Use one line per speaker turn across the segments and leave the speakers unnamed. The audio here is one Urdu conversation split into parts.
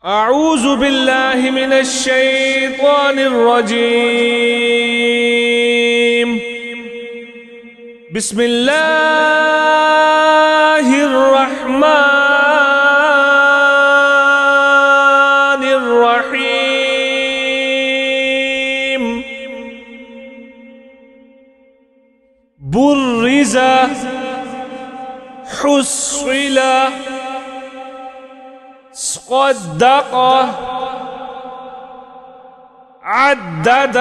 أعوذ بالله من الشيطان الرجيم. بسم الله الرحمن الرحيم. برز، حصل، صدق، عدد،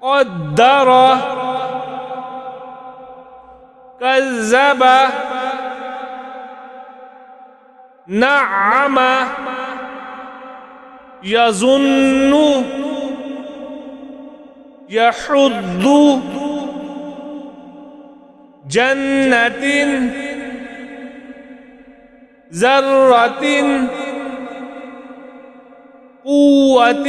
قدر، كذب، نعم، يظن، يحض، جنة، ذرة، قوة،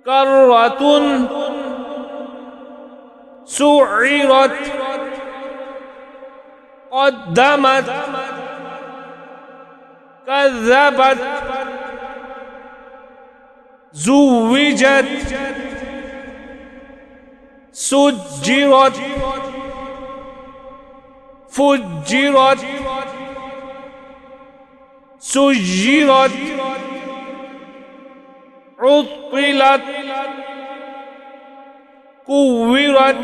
كرة، سعرت، قدمت، كذبت، زوجت، سجرت، فجرت، سجرت، عطلت، كورت،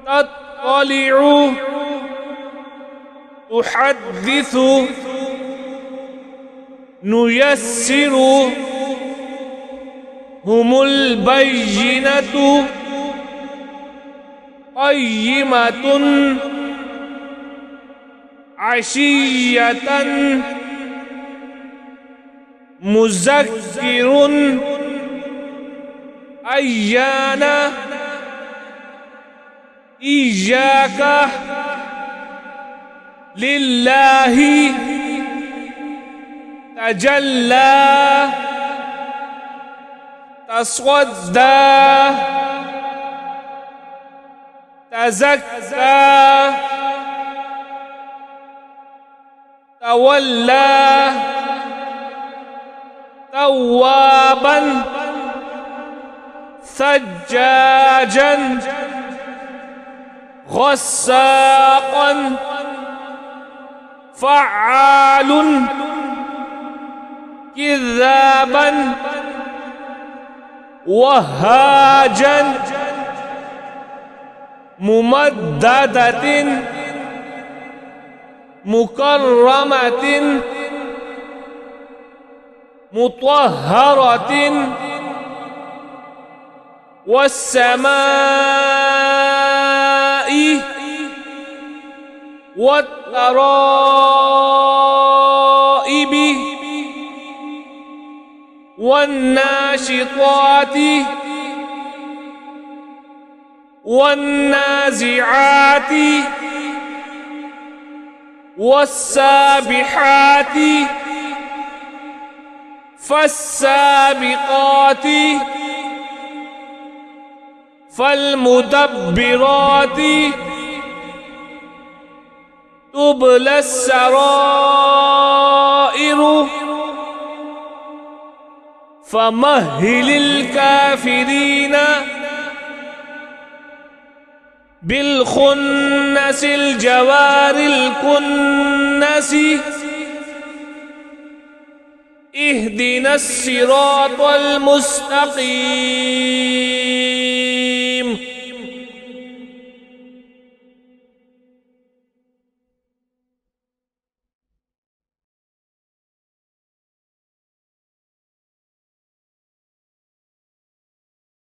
تطلع، تحدث، نيسر، هم البينة، قيمة، عشية، مذكر، أيانا، إياك، لله، تجلى، تصدى، تزكى، تولى، توابا، ثجاجا، غساقا، فعال، كذابا، وهاجا، ممددة، مكرمة، مطهرة، والسماء والترائب، والناشطات، والنازعات، والسابحات، فالسابقات، فالمدبرات، تبلى السرائر، فمهل الكافرين بالخنس، الجوار الكنس. اهدنا الصراط المستقيم.